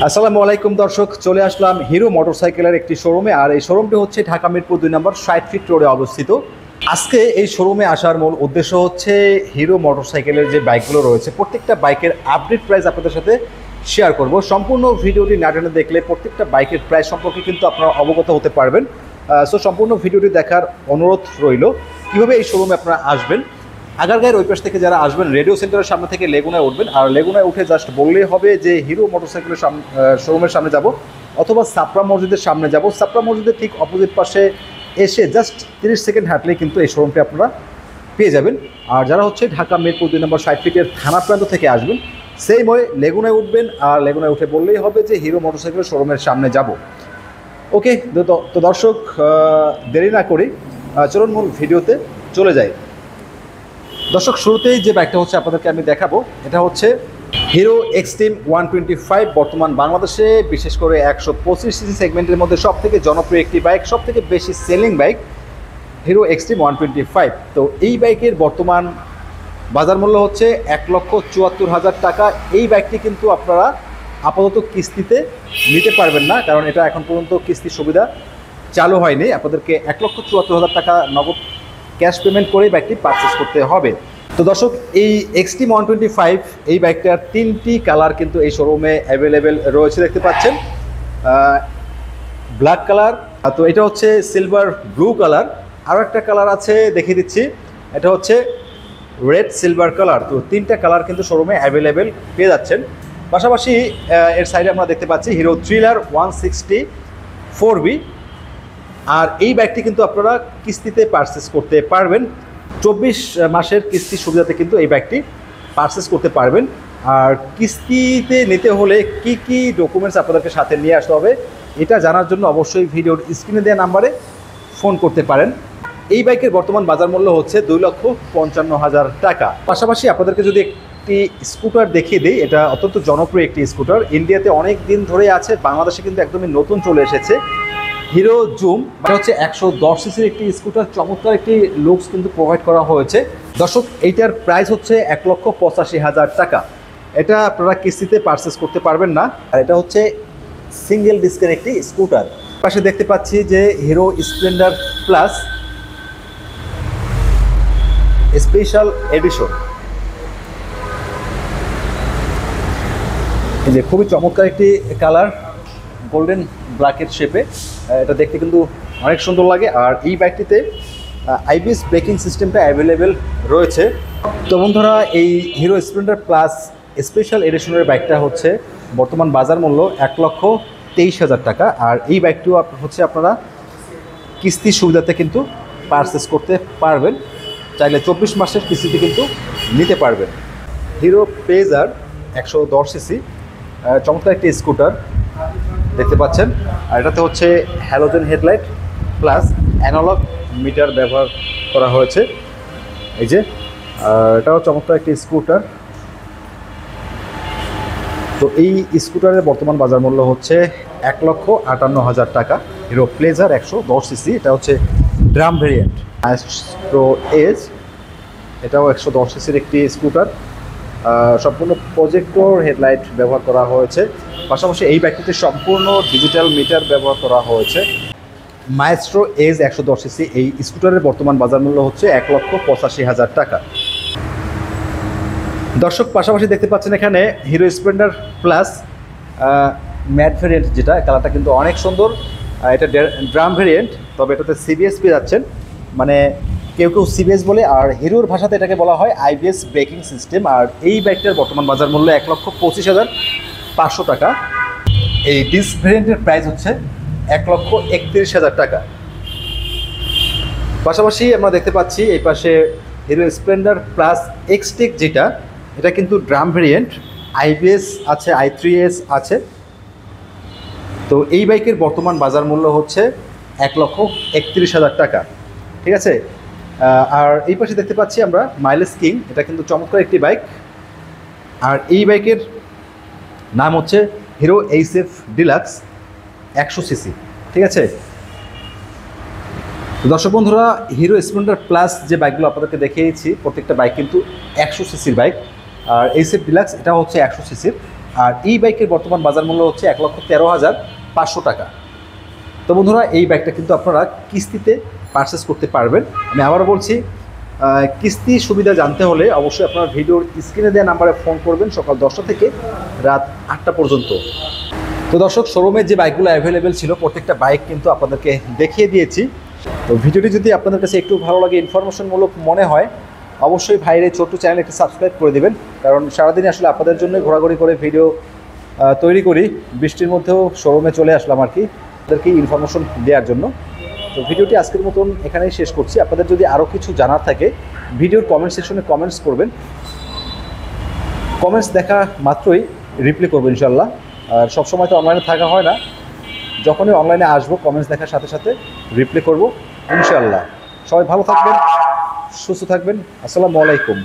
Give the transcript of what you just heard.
আসসালামু আলাইকুম দর্শক, চলে আসলাম হিরো মোটরসাইকেলের একটি শোরুমে। আর এই শোরুমটি হচ্ছে ঢাকা মিরপুর 2 নম্বর 60 ফিট রোডে অবস্থিত। আজকে এই শোরুমে আসার মূল উদ্দেশ্য হচ্ছে হিরো মোটরসাইকেলের যে বাইকগুলো রয়েছে প্রত্যেকটা বাইকের আপডেট প্রাইস আপনাদের সাথে শেয়ার করব। সম্পূর্ণ ভিডিওটি না টেনে দেখলে প্রত্যেকটা বাইকের প্রাইস সম্পর্কে কিন্তু আপনারা অবগত হতে পারবেন। সো সম্পূর্ণ ভিডিওটি দেখার অনুরোধ রইল। কীভাবে এই শোরুমে আপনারা আসবেন, আগারগাঁয়ের ওই পাশ থেকে যারা আসবেন রেডিও সেন্টারের সামনে থেকে লেগুনায় উঠবেন, আর লেগুনায় উঠে জাস্ট বললেই হবে যে হিরো মোটরসাইকেলের শোরুমের সামনে যাব, অথবা সাপড়া মসজিদের সামনে যাব। সাপড়া মসজিদের ঠিক অপোজিট পাশে এসে জাস্ট 30 সেকেন্ড হাঁটলেই কিন্তু এই শোরুমটি আপনারা পেয়ে যাবেন। আর যারা হচ্ছে ঢাকা মিরপুর 2 নম্বর 60 ফিটের থানা প্রান্ত থেকে আসবেন, সেই ময় লেগুনায় উঠবেন, আর লেগুনায় উঠে বললেই হবে যে হিরো মোটরসাইকেলের শোরুমের সামনে যাব। ওকে, তো দর্শক দেরি না করি চলুন মূল ভিডিওতে চলে যাই। দর্শক, শুরুতেই যে বাইকটা হচ্ছে আপনাদেরকে আমি দেখাবো, এটা হচ্ছে হিরো এক্সট্রিম 125। বর্তমান বাংলাদেশে বিশেষ করে 125 সিসি সেগমেন্টের মধ্যে সবথেকে জনপ্রিয় একটি বাইক, সবথেকে বেশি সেলিং বাইক হিরো এক্সট্রিম 125। তো এই বাইকের বর্তমান বাজার মূল্য হচ্ছে 1,74,000 টাকা। এই বাইকটি কিন্তু আপনারা আপাতত কিস্তিতে নিতে পারবেন না, কারণ এটা এখন পর্যন্ত কিস্তির সুবিধা চালু হয়নি। আপনাদেরকে 1,74,000 টাকা নগদ ক্যাশ পেমেন্ট করে বাইকটি পারচেস করতে হবে। তো দর্শক, এই এক্সট্রিম 125 এই বাইকটার 3টি কালার কিন্তু এই শোরুমে অ্যাভেলেবেল রয়েছে, দেখতে পাচ্ছেন। ব্ল্যাক কালার, তো এটা হচ্ছে সিলভার ব্লু কালার, আরও একটা কালার আছে দেখিয়ে দিচ্ছি, এটা হচ্ছে রেড সিলভার কালার। তো 3টা কালার কিন্তু শোরুমে অ্যাভেলেবেল পেয়ে যাচ্ছেন। পাশাপাশি এর সাইডে আমরা দেখতে পাচ্ছি হিরো থ্রিলার 164B। আর এই বাইকটি কিন্তু আপনারা কিস্তিতে পারচেস করতে পারবেন। 24 মাসের কিস্তি সুবিধাতে কিন্তু এই বাইকটি পারচেস করতে পারবেন। আর কিস্তিতে নিতে হলে কি কি ডকুমেন্টস আপনাদেরকে সাথে নিয়ে আসতে হবে, এটা জানার জন্য অবশ্যই ভিডিওর স্ক্রিনে দেওয়া নাম্বারে ফোন করতে পারেন। এই বাইকের বর্তমান বাজার মূল্য হচ্ছে 2,55,000 টাকা। পাশাপাশি আপনাদেরকে যদি একটি স্কুটার দেখিয়ে দিই, এটা অত্যন্ত জনপ্রিয় একটি স্কুটার, ইন্ডিয়াতে অনেক দিন ধরে আছে, বাংলাদেশে কিন্তু একদমই নতুন চলে এসেছে। হিরো জুম হচ্ছে 110 সিসির একটি স্কুটার, চমৎকার একটি লুকস কিন্তু প্রোভাইড করা হয়েছে। দর্শক, এইটার প্রাইস হচ্ছে 1,85,000 টাকা। এটা আপনারা কিস্তিতে পারচেস করতে পারবেন না। আর এটা হচ্ছে সিঙ্গেল ডিস্কের একটি স্কুটার। পাশে দেখতে পাচ্ছি যে hero Splendor plus special edition, এই যে খুবই চমৎকার একটি কালার, গোল্ডেন ব্ল্যাকের শেপে। এটা দেখতে কিন্তু অনেক সুন্দর লাগে। আর এই বাইকটিতে আইবিএস ব্রেকিং সিস্টেমটা অ্যাভেলেবেল রয়েছে। তো বন্ধুরা, এই হিরো স্প্লেন্ডার প্লাস স্পেশাল এডিশনের বাইকটা হচ্ছে বর্তমান বাজার মূল্য 1,23,000 টাকা। আর এই বাইকটিও হচ্ছে আপনারা কিস্তির সুবিধাতে কিন্তু পারচেস করতে পারবেন, চাইলে 24 মাসের কিস্তিতে কিন্তু নিতে পারবেন। হিরো প্লেজার 110 সিসি, চমৎকার একটি স্কুটার দেখতে পাচ্ছেন। আর এটাতে হচ্ছে halogen headlight plus analogue meter ব্যবহার করা হয়েছে, এই যে। এটাও চমৎকার একটি স্কুটার। তো এই স্কুটারের বর্তমান বাজার মূল্য হচ্ছে 1,58,000 টাকা। হিরো প্লেজার 110 সিসি, এটা হচ্ছে ড্রাম ভেরিয়েন্ট। মাইস্ট্রো এজ, এটাও 110 সিসির একটি স্কুটার, সম্পূর্ণ প্রজেক্টর হেডলাইট ব্যবহার করা হয়েছে। পাশাপাশি এই বাইকটিতে সম্পূর্ণ ডিজিটাল মিটার ব্যবহার করা হয়েছে। মাইস্ট্রো এজ 110 সিসি এই স্কুটারের বর্তমান বাজার মূল্য হচ্ছে 1,85,000 টাকা। দর্শক, পাশাপাশি দেখতে পাচ্ছেন এখানে Hero Splendor Plus matte variant, যেটা কালারটা কিন্তু অনেক সুন্দর। এটা ড্রাম ভেরিয়েন্ট, তবে এটাতে সিবিএস পেয়ে যাচ্ছেন, মানে কেউ কেউ সিবিএস বলে, আর হিরোর ভাষাতে এটাকে বলা হয় আইবিএস ব্রেকিং সিস্টেম। আর এই বাইকটার বর্তমান বাজার মূল্য 1,25,500 টাকা। এই ডিস্ক ভেরিয়েন্টের প্রাইস হচ্ছে 1,31,000 টাকা। পাশাপাশি আমরা দেখতে পাচ্ছি এই পাশে হিরো স্প্লেন্ডার প্লাস এক্সটেক, যেটা এটা কিন্তু ড্রাম ভেরিয়েন্ট, আইবিএস আছে, i3s আছে। তো এই বাইকের বর্তমান বাজার মূল্য হচ্ছে 1,31,000 টাকা, ঠিক আছে। আর এই পাশে দেখতে পাচ্ছি আমরা মাইলেজ কিং, এটা কিন্তু চমৎকার একটি বাইক। আর এই বাইকের নাম হচ্ছে হিরো এইচএফ ডিলাক্স 100 সিসি, ঠিক আছে। দর্শক বন্ধুরা, হিরো স্প্লেন্ডার প্লাস যে বাইকগুলো আপনাদেরকে দেখিয়েছি প্রত্যেকটা বাইক কিন্তু 100 সিসির বাইক। আর এইচএফ ডিলাক্স এটা হচ্ছে 100 সিসির। আর এই বাইকের বর্তমান বাজার মূল্য হচ্ছে 1,13,500 টাকা। তো বন্ধুরা, এই বাইকটা কিন্তু আপনারা কিস্তিতে পারচেস করতে পারবেন। আমি আবারও বলছি, কিস্তি সুবিধা জানতে হলে অবশ্যই আপনারা ভিডিওর স্ক্রিনে দেওয়া নাম্বারে ফোন করবেন সকাল 10টা থেকে রাত 8টা পর্যন্ত। তো দর্শক, শোরুমে যে বাইকগুলো অ্যাভেলেবেল ছিল প্রত্যেকটা বাইক কিন্তু আপনাদেরকে দেখিয়ে দিয়েছি। তো ভিডিওটি যদি আপনাদের কাছে একটু ভালো লাগে, ইনফরমেশনমূলক মনে হয়, অবশ্যই ভাইয়ের এই ছোট্ট চ্যানেল একটু সাবস্ক্রাইব করে দেবেন। কারণ সারাদিন আসলে আপনাদের জন্য ঘোরাঘুরি করে ভিডিও তৈরি করি। বৃষ্টির মধ্যেও শোরুমে চলে আসলাম আর কি, তাদেরকে ইনফরমেশন দেওয়ার জন্য। তো ভিডিওটি আজকের মতন এখানেই শেষ করছি। আপনাদের যদি আরও কিছু জানার থাকে ভিডিওর কমেন্ট সেকশনে কমেন্টস করবেন। কমেন্টস দেখা মাত্রই রিপ্লাই করবো ইনশাল্লাহ। আর সবসময় তো অনলাইনে থাকা হয় না, যখনই অনলাইনে আসবো কমেন্টস দেখার সাথে সাথে রিপ্লাই করবো ইনশাল্লাহ। সবাই ভালো থাকবেন, সুস্থ থাকবেন। আসসালামু আলাইকুম।